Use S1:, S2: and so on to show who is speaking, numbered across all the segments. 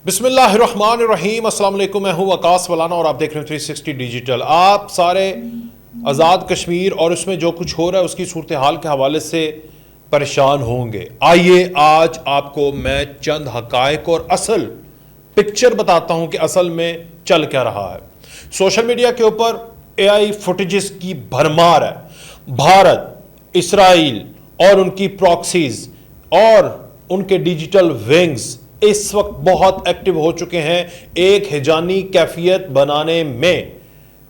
S1: بسم اللہ الرحمن الرحیم، السلام علیکم، میں ہوں وقاص ولانا اور آپ دیکھ رہے ہیں 360 ڈیجیٹل۔ آپ سارے آزاد کشمیر اور اس میں جو کچھ ہو رہا ہے اس کی صورتحال کے حوالے سے پریشان ہوں گے۔ آئیے آج آپ کو میں چند حقائق اور اصل پکچر بتاتا ہوں کہ اصل میں چل کیا رہا ہے۔ سوشل میڈیا کے اوپر اے آئی فوٹیجز کی بھرمار ہے۔ بھارت، اسرائیل اور ان کی پراکسیز اور ان کے ڈیجیٹل ونگز اس وقت بہت ایکٹیو ہو چکے ہیں ایک ہیجانی کیفیت بنانے میں۔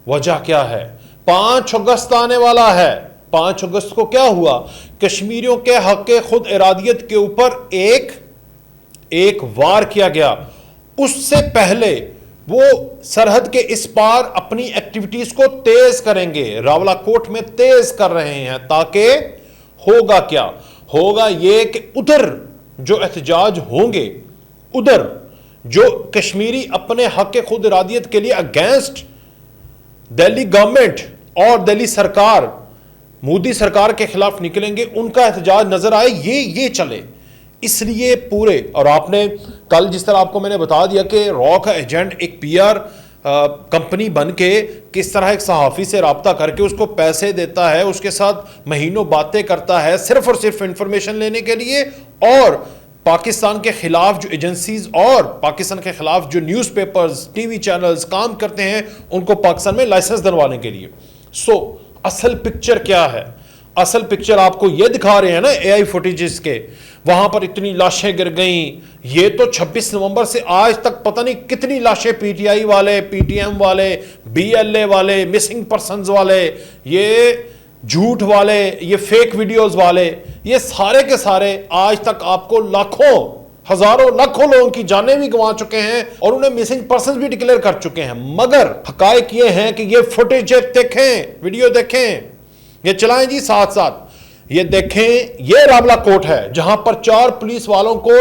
S1: وجہ کیا ہے؟ 5 اگست آنے والا ہے۔ 5 اگست کو کیا ہوا؟ کشمیریوں کے حق خود ارادیت کے اوپر ایک وار کیا گیا۔ اس سے پہلے وہ سرحد کے اس پار اپنی ایکٹیویٹیز کو تیز کریں گے، راولا کوٹ میں تیز کر رہے ہیں، تاکہ ہوگا کیا؟ ہوگا یہ کہ ادھر جو احتجاج ہوں گے، ادھر جو کشمیری اپنے حق خود ارادیت کے لیے اگینسٹ دہلی گورنمنٹ اور دہلی سرکار، مودی سرکار کے خلاف نکلیں گے، ان کا احتجاج نظر آئے، یہ چلے۔ اس لیے پورے، اور آپ نے کل جس طرح آپ کو میں نے بتا دیا کہ را کا ایجنٹ ایک پی آر کمپنی بن کے کس طرح ایک صحافی سے رابطہ کر کے اس کو پیسے دیتا ہے، اس کے ساتھ مہینوں باتیں کرتا ہے صرف اور صرف انفارمیشن لینے کے لیے، اور پاکستان کے خلاف جو ایجنسیز اور پاکستان کے خلاف جو newspapers, T V channels کام کرتے ہیں، ان کو پاکستان میں لائسنس دلوانے کے لیے۔ اصل پکچر کیا ہے؟ اصل پکچر آپ کو یہ دکھا رہے ہیں نا اے آئی فوٹیجز کے، وہاں پر اتنی لاشیں گر گئیں۔ یہ تو 26 نومبر سے آج تک پتہ نہیں کتنی لاشیں، پی ٹی آئی والے، پی ٹی ایم والے، بی ایل اے والے، مسنگ پرسنز والے، یہ جھوٹ والے، یہ فیک ویڈیوز والے، یہ سارے کے سارے آج تک آپ کو لاکھوں، ہزاروں، لاکھوں لوگوں کی جانیں بھی گنوا چکے ہیں اور انہیں مسنگ پرسنز بھی ڈکلیئر کر چکے ہیں۔ مگر حقائق یہ ہیں کہ یہ فوٹیج دیکھیں، ویڈیو دیکھیں، یہ چلائیں جی ساتھ ساتھ، یہ دیکھیں، یہ راولا کوٹ ہے جہاں پر 4 پولیس والوں کو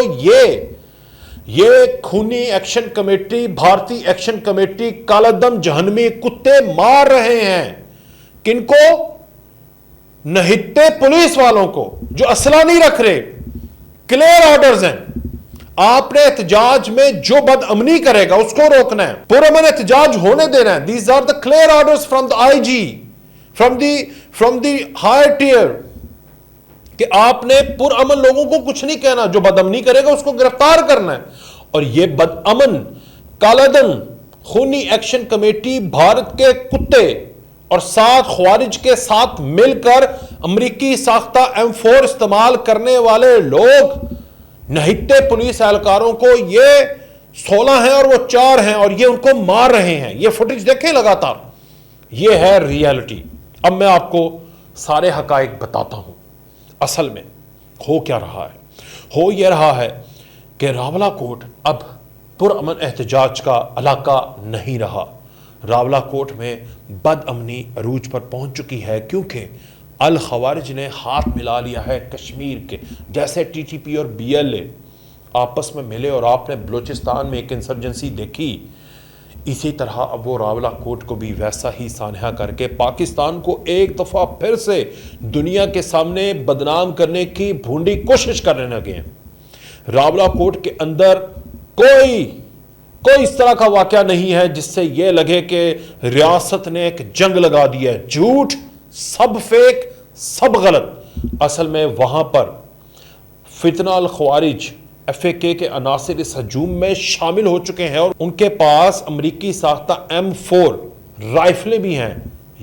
S1: یہ خونی ایکشن کمیٹی، بھارتی ایکشن کمیٹی، کالادم جہنمی کتے مار رہے ہیں۔ کن کو؟ نہتے پولیس والوں کو جو اسلحہ نہیں رکھ رہے۔ کلیئر آرڈرز ہیں، آپ نے احتجاج میں جو بد امنی کرے گا اس کو روکنا ہے، پرامن احتجاج ہونے دینا ہے۔ These are the clear orders from the IG, from the higher tier، کہ آپ نے پرامن لوگوں کو کچھ نہیں کہنا، جو بد امنی کرے گا اس کو گرفتار کرنا ہے۔ اور یہ بد امن کالادن خونی ایکشن کمیٹی، بھارت کے کتے اور 7 خوارج کے ساتھ مل کر امریکی ساختہ M4 استعمال کرنے والے لوگ، نہتے پولیس اہلکاروں کو، یہ 16 ہیں اور وہ 4 ہیں، اور یہ ان کو مار رہے ہیں۔ یہ فوٹیج دیکھیں لگاتار، یہ ہے ریالٹی۔ اب میں آپ کو سارے حقائق بتاتا ہوں۔ اصل میں ہو کیا رہا ہے؟ ہو یہ رہا ہے کہ راولا کوٹ اب پرامن احتجاج کا علاقہ نہیں رہا۔ راولا کوٹ میں بد امنی عروج پر پہنچ چکی ہے، کیونکہ الخوارج نے ہاتھ ملا لیا ہے کشمیر کے۔ جیسے ٹی ٹی پی اور بی ایل اے آپس میں ملے اور آپ نے بلوچستان میں ایک انسرجنسی دیکھی، اسی طرح اب وہ راولا کوٹ کو بھی ویسا ہی سانحہ کر کے پاکستان کو ایک دفعہ پھر سے دنیا کے سامنے بدنام کرنے کی بھونڈی کوشش کرنے لگے ہیں۔ راولا کوٹ کے اندر کوئی اس طرح کا واقعہ نہیں ہے جس سے یہ لگے کہ ریاست نے ایک جنگ لگا دی ہے۔ جھوٹ، سب فیک، سب غلط۔ اصل میں وہاں پر فتنہ الخوارج ایف اے کے عناصر اس ہجوم میں شامل ہو چکے ہیں، اور ان کے پاس امریکی ساختہ M4 رائفلیں بھی ہیں۔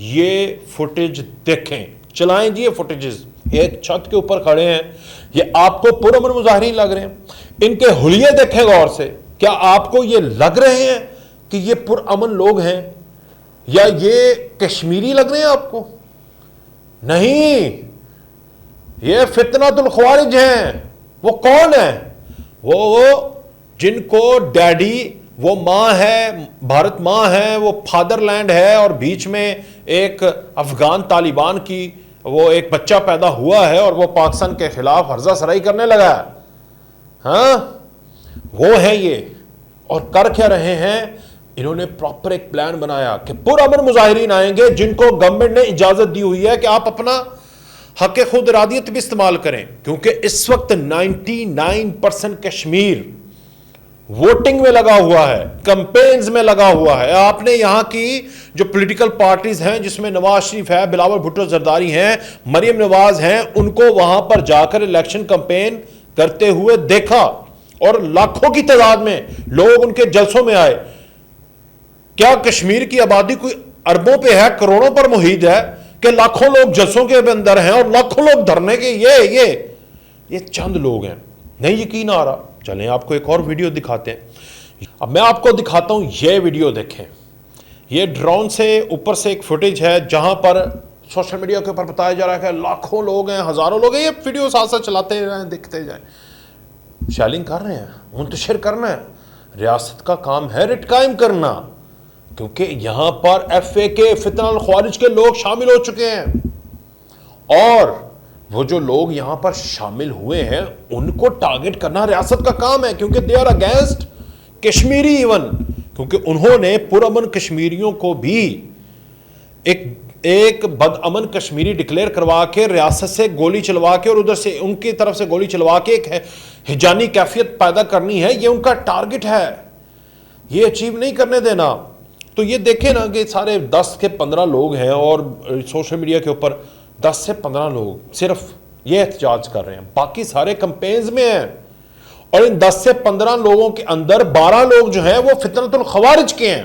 S1: یہ فوٹیج دیکھیں، چلائیں جی یہ فوٹیجز۔ ایک چھت کے اوپر کھڑے ہیں، یہ آپ کو پرامن مظاہرین لگ رہے ہیں۔ ان کے حلیے دیکھیں غور سے، کیا آپ کو یہ لگ رہے ہیں کہ یہ پرامن لوگ ہیں، یا یہ کشمیری لگ رہے ہیں آپ کو؟ نہیں، یہ فتنۃ الخوارج ہیں۔ وہ کون ہیں؟ وہ جن کو ڈیڈی، وہ ماں ہے، بھارت ماں ہے، وہ فادر لینڈ ہے، اور بیچ میں ایک افغان طالبان کی وہ ایک بچہ پیدا ہوا ہے اور وہ پاکستان کے خلاف ہرزہ سرائی کرنے لگا ہے۔ ہاں، وہ ہیں یہ۔ اور کر کیا رہے ہیں؟ انہوں نے پراپر ایک پلان بنایا کہ پرامن مظاہرین آئیں گے جن کو گورنمنٹ نے اجازت دی ہوئی ہے کہ آپ اپنا حق خود ارادیت بھی استعمال کریں، کیونکہ اس وقت 99% کشمیر ووٹنگ میں لگا ہوا ہے، کمپینز میں لگا ہوا ہے. آپ نے یہاں کی جو پولیٹیکل پارٹیز ہیں جس میں نواز شریف ہے، بلاول بھٹو زرداری ہیں، مریم نواز ہیں، ان کو وہاں پر جا کر الیکشن کمپین کرتے ہوئے دیکھا اور لاکھوں کی تعداد میں لوگ ان کے جلسوں میں آئے. کیا کشمیر کی آبادی کوئی اربوں پہ ہے، کروڑوں پر محیط ہے کہ لاکھوں لوگ جلسوں کے اندر ہیں اور لاکھوں لوگ دھرنے کے؟ یہ چند لوگ ہیں. نہیں یقین آ رہا، چلیں آپ کو ایک اور ویڈیو دکھاتے ہیں. اب میں آپ کو دکھاتا ہوں، یہ ویڈیو دیکھیں. یہ ڈرون سے اوپر سے ایک فوٹیج ہے جہاں پر سوشل میڈیا کے اوپر بتایا جا رہا ہے کہ لاکھوں لوگ ہیں، ہزاروں لوگ ہیں. یہ ویڈیو ساتھ ساتھ چلاتے جائیں، دیکھتے جائیں. شیئرنگ کر رہے ہیں، منتشر کرنا ہے. ریاست کا کام ہے رٹ قائم کرنا، کیونکہ یہاں پر ایف اے کے فتنہ الخوارج کے لوگ شامل ہو چکے ہیں. اور وہ جو لوگ یہاں پر شامل ہوئے ہیں ان کو ٹارگٹ کرنا ریاست کا کام ہے، کیونکہ they are against Kashmiri even, کیونکہ انہوں نے پرامن کشمیریوں کو بھی ایک بد امن کشمیری ڈکلیئر کروا کے ریاست سے گولی چلوا کے اور ادھر سے ان کی طرف سے گولی چلوا کے ایک ہجانی کیفیت پیدا کرنی ہے. یہ ان کا ٹارگٹ ہے، یہ اچیو نہیں کرنے دینا. تو یہ دیکھیں نا کہ سارے 10 سے 15 لوگ ہیں اور سوشل میڈیا کے اوپر 10 سے 15 لوگ صرف یہ احتجاج کر رہے ہیں، باقی سارے کمپینز میں ہیں. اور ان 10 سے 15 لوگوں کے اندر 12 لوگ جو ہیں وہ فتنۃ الخوارج کے ہیں.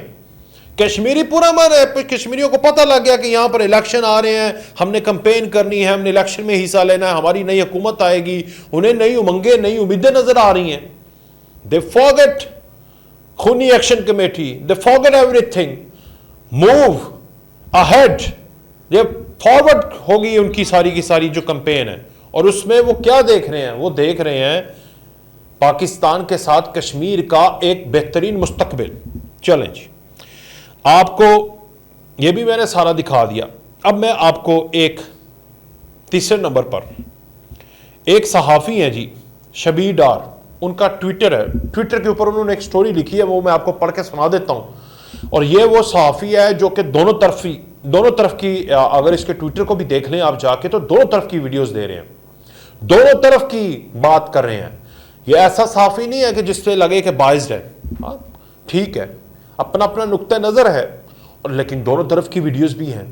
S1: کشمیری پورا من ہے، کشمیریوں کو پتہ لگ گیا کہ یہاں پر الیکشن آ رہے ہیں، ہم نے کمپین کرنی ہے، ہم نے الیکشن میں حصہ لینا ہے، ہماری نئی حکومت آئے گی. انہیں نئی امنگیں، نئی امیدیں نظر آ رہی ہیں. دے فارگیٹ خونی action committee, they forget everything, move ahead. یہ فارورڈ ہوگی ان کی ساری جو کمپین ہے. اور اس میں وہ کیا دیکھ رہے ہیں؟ وہ دیکھ رہے ہیں پاکستان کے ساتھ کشمیر کا ایک بہترین مستقبل. چلیں جی، آپ کو یہ بھی میں نے سارا دکھا دیا. اب میں آپ کو ایک تیسرے نمبر پر ایک صحافی ہیں جی، شبیر ڈار، ان کا ٹویٹر ہے. ٹویٹر کے اوپر انہوں نے ایک سٹوری لکھی ہے، وہ میں آپ کو پڑھ کے سنا دیتا ہوں. اور یہ وہ صحافی ہے جو کہ دونوں طرف کی، اگر اس کے ٹویٹر کو بھی دیکھ لیں آپ جا کے، تو دونوں طرف کی ویڈیوز دے رہے ہیں، دونوں طرف کی بات کر رہے ہیں. یہ ایسا صحافی نہیں ہے کہ جس پہ لگے کہ باعث ہے. ہاں ٹھیک ہے، اپنا نقطہ نظر ہے، اور لیکن دونوں طرف کی ویڈیوز بھی ہیں،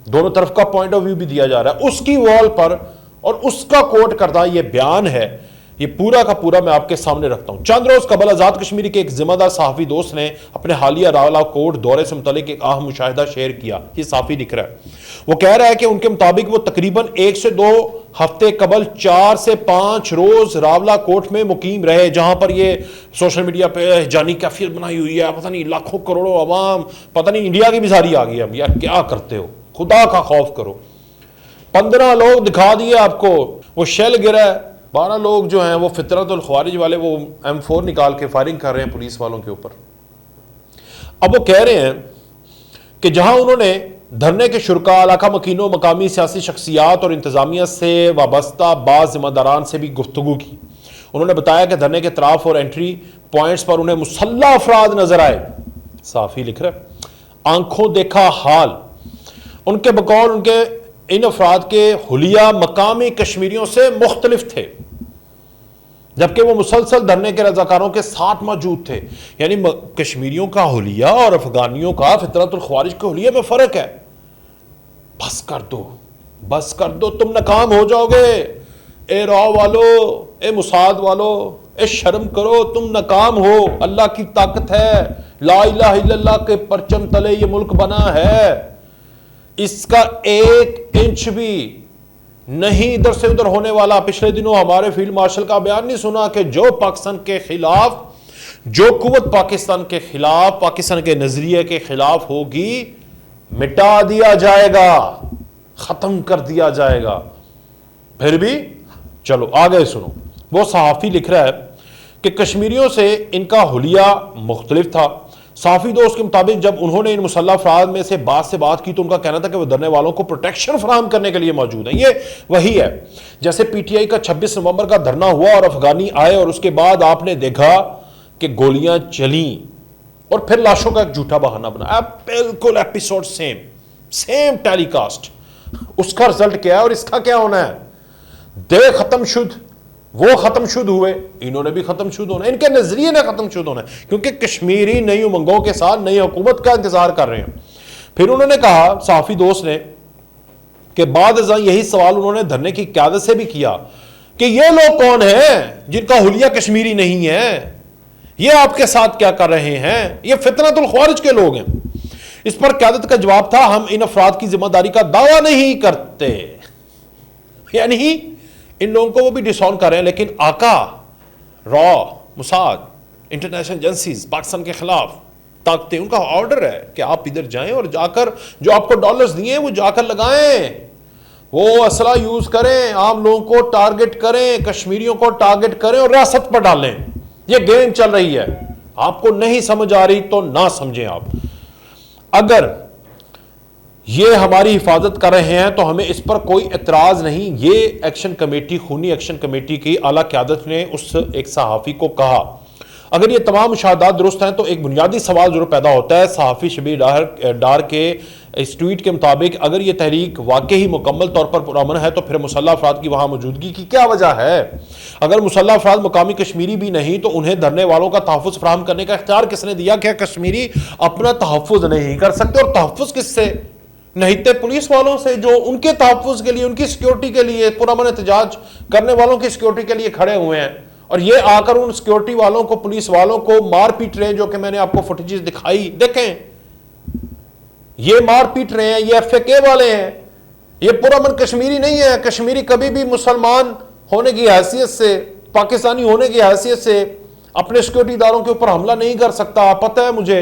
S1: دونوں طرف کا پوائنٹ آف ویو بھی دیا جا رہا ہے. اس کی وال پر اور اس کا کوٹ کردہ یہ بیان ہے، یہ پورا کا پورا میں آپ کے سامنے رکھتا ہوں. چند روز قبل آزاد کشمیری کے ایک ذمہ دار صحافی دوست نے اپنے حالیہ راولا کوٹ دورے سے متعلق ایک اہم مشاہدہ شیئر کیا. یہ صحافی لکھ رہا ہے، وہ کہہ رہا ہے کہ ان کے مطابق وہ تقریباً 1 سے 2 ہفتے قبل 4 سے 5 روز راولا کوٹ میں مقیم رہے، جہاں پر یہ سوشل میڈیا پہ جانی کیفیت بنائی ہوئی ہے. پتہ نہیں لاکھوں کروڑوں عوام، پتہ نہیں انڈیا کی بھی ساری آ گئی. اب یار کیا کرتے ہو، خدا کا خوف کرو. 15 لوگ دکھا دیے آپ کو، وہ شیل گرا ہے. 12 لوگ جو ہیں وہ فتنۃ الخوارج والے، وہ M4 نکال کے فائرنگ کر رہے ہیں پولیس والوں کے اوپر. اب وہ کہہ رہے ہیں کہ جہاں انہوں نے دھرنے کے شرکاء، علاقہ مکینوں، مقامی سیاسی شخصیات اور انتظامیہ سے وابستہ بعض ذمہ داران سے بھی گفتگو کی. انہوں نے بتایا کہ دھرنے کے اطراف اور انٹری پوائنٹس پر انہیں مسلح افراد نظر آئے. صحافی لکھ رہا ہے، آنکھوں دیکھا حال. ان کے بقول ان کے ان افراد کے حلیہ مقامی کشمیریوں سے مختلف تھے، جبکہ وہ مسلسل دھرنے کے رضاکاروں کے ساتھ موجود تھے. یعنی کشمیریوں کا حلیہ اور افغانیوں کا، فتنۃ الخوارج کے حلیہ میں فرق ہے. بس کر دو، تم ناکام ہو جاؤ گے. اے راو والو، اے موساد والو، اے شرم کرو، تم ناکام ہو. اللہ کی طاقت ہے، لا الہ الا اللہ کے پرچم تلے یہ ملک بنا ہے. اس کا 1 انچ بھی نہیں ادھر سے ادھر ہونے والا. پچھلے دنوں ہمارے فیلڈ مارشل کا بیان نہیں سنا کہ جو پاکستان کے خلاف، جو قوت پاکستان کے خلاف، پاکستان کے نظریے کے خلاف ہوگی، مٹا دیا جائے گا، ختم کر دیا جائے گا. پھر بھی چلو آگے سنو. وہ صحافی لکھ رہا ہے کہ کشمیریوں سے ان کا حلیہ مختلف تھا. صحافی دوست کے مطابق جب انہوں نے ان مسلح افراد میں سے بات کی تو ان کا کہنا تھا کہ وہ دھرنے والوں کو پروٹیکشن فراہم کرنے کے لیے موجود ہیں. یہ وہی ہے جیسے پی ٹی آئی کا 26 نومبر کا دھرنا ہوا اور افغانی آئے اور اس کے بعد آپ نے دیکھا کہ گولیاں چلیں اور پھر لاشوں کا ایک جھوٹا بہانہ بنا. بالکل ایپیسوڈ سیم ٹیلی کاسٹ. اس کا رزلٹ کیا ہے اور اس کا کیا ہونا ہے؟ دے ختم شد وہ ختم شد ہوئے، انہوں نے بھی ختم شد ہونا، ان کے نظریے نے ختم شد ہونا ہے، کیونکہ کشمیری نئی امنگوں کے ساتھ نئی حکومت کا انتظار کر رہے ہیں۔ پھر انہوں نے کہا صحافی دوست نے کہ بعد ازاں یہی سوال انہوں نے دھرنے کی قیادت سے بھی کیا کہ یہ لوگ کون ہیں جن کا حلیہ کشمیری نہیں ہے، یہ آپ کے ساتھ کیا کر رہے ہیں، یہ فتنۃ الخوارج کے لوگ ہیں۔ اس پر قیادت کا جواب تھا ہم ان افراد کی ذمہ داری کا دعویٰ نہیں کرتے، یعنی ان لوگوں کو وہ بھی ڈسون کر رہے ہیں، لیکن آقا، را، موساد، انٹرنیشنل ایجنسیز پاکستان کے خلاف طاقتیں، ان کا آرڈر ہے کہ آپ ادھر جائیں اور جا کر جو آپ کو ڈالرز دیے ہیں وہ جا کر لگائیں، وہ اسلحہ یوز کریں، عام لوگوں کو ٹارگٹ کریں، کشمیریوں کو ٹارگٹ کریں اور ریاست پر ڈالیں۔ یہ گیم چل رہی ہے، آپ کو نہیں سمجھ آ رہی تو نہ سمجھیں۔ آپ اگر یہ ہماری حفاظت کر رہے ہیں تو ہمیں اس پر کوئی اعتراض نہیں۔ یہ ایکشن کمیٹی، خونی ایکشن کمیٹی کی اعلیٰ قیادت نے اس ایک صحافی کو کہا۔ اگر یہ تمام مشاہدات درست ہیں تو ایک بنیادی سوال ضرور پیدا ہوتا ہے صحافی شبیر ڈار کے اس ٹویٹ کے مطابق اگر یہ تحریک واقعی مکمل طور پر پرامن ہے تو پھر مسلح افراد کی وہاں موجودگی کی کیا وجہ ہے؟ اگر مسلح افراد مقامی کشمیری بھی نہیں تو انہیں دھرنے والوں کا تحفظ فراہم کرنے کا اختیار کس نے دیا؟ کیا کشمیری اپنا تحفظ نہیں کر سکتے؟ اور تحفظ کس سے؟ نہیں پولیس والوں سے جو ان کے تحفظ کے لیے، ان کی سیکیورٹی کے لیے، پرامن احتجاج کرنے والوں کی سیکیورٹی کے لیے کھڑے ہوئے ہیں، اور یہ آ کر ان سیکیورٹی والوں کو، پولیس والوں کو مار پیٹ رہے ہیں، جو کہ میں نے آپ کو فوٹیجز دکھائی، دیکھیں یہ مار پیٹ رہے ہیں، یہ ایف اے کے والے ہیں، یہ پرامن کشمیری نہیں ہے۔ کشمیری کبھی بھی مسلمان ہونے کی حیثیت سے، پاکستانی ہونے کی حیثیت سے اپنے سیکیورٹی داروں کے اوپر حملہ نہیں کر سکتا، پتہ ہے مجھے۔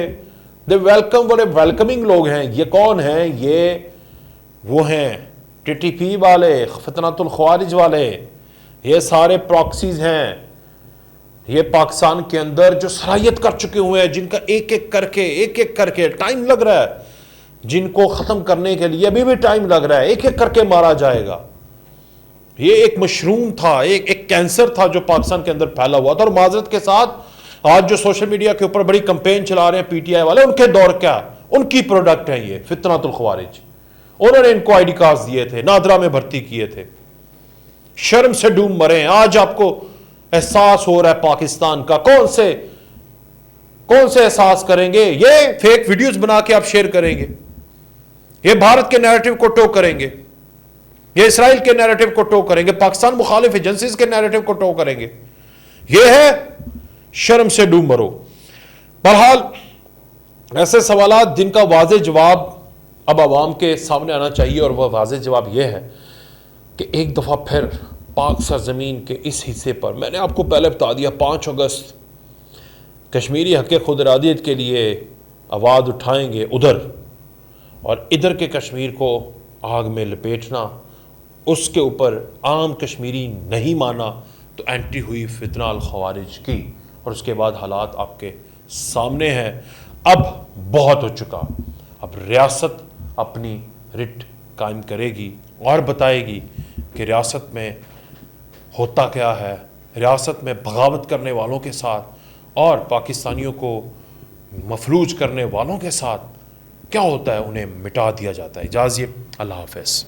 S1: دے ویلکم، بڑے ویلکمنگ لوگ ہیں۔ یہ کون ہیں؟ یہ وہ ہیں ٹی ٹی پی والے، فتنۃ الخوارج والے، یہ سارے پراکسیز ہیں، یہ پاکستان کے اندر جو سرایت کر چکے ہوئے ہیں، جن کا ایک ایک کر کے ٹائم لگ رہا ہے، جن کو ختم کرنے کے لیے ابھی بھی ٹائم لگ رہا ہے، ایک ایک کر کے مارا جائے گا۔ یہ ایک مشروم تھا، ایک کینسر تھا جو پاکستان کے اندر پھیلا ہوا تھا۔ اور معذرت کے ساتھ آج جو سوشل میڈیا کے اوپر بڑی کمپین چلا رہے ہیں پی ٹی آئی والے، ان کے دور کیا ہے؟ ان کی پروڈکٹ ہیں یہ فتنۃ الخوارج۔ انہوں نے ان کو آئی ڈی کارڈز دیے تھے، نادرا میں بھرتی کیے تھے، شرم سے ڈوب مرے ہیں۔ آج آپ کو احساس ہو رہا ہے پاکستان کا؟ کون سے احساس کریں گے؟ یہ فیک ویڈیوز بنا کے آپ شیئر کریں گے، یہ بھارت کے نیریٹو کو ٹو کریں گے، یہ اسرائیل کے نیریٹو کو ٹو کریں گے، پاکستان مخالف ایجنسیز کے نیریٹو کو ٹو کریں گے۔ یہ ہے شرم سے ڈوب مرو۔ بہرحال ایسے سوالات جن کا واضح جواب اب عوام کے سامنے آنا چاہیے، اور وہ واضح جواب یہ ہے کہ ایک دفعہ پھر پاک سرزمین کے اس حصے پر، میں نے آپ کو پہلے بتا دیا، 5 اگست کشمیری حق خود ارادیت کے لیے آواز اٹھائیں گے ادھر، اور ادھر کے کشمیر کو آگ میں لپیٹنا، اس کے اوپر عام کشمیری نہیں مانا تو اینٹری ہوئی فتنہ الخوارج کی، اور اس کے بعد حالات آپ کے سامنے ہیں۔ اب بہت ہو چکا، اب ریاست اپنی رٹ قائم کرے گی اور بتائے گی کہ ریاست میں ہوتا کیا ہے، ریاست میں بغاوت کرنے والوں کے ساتھ اور پاکستانیوں کو مفلوج کرنے والوں کے ساتھ کیا ہوتا ہے، انہیں مٹا دیا جاتا ہے۔ اجازت، اللہ حافظ۔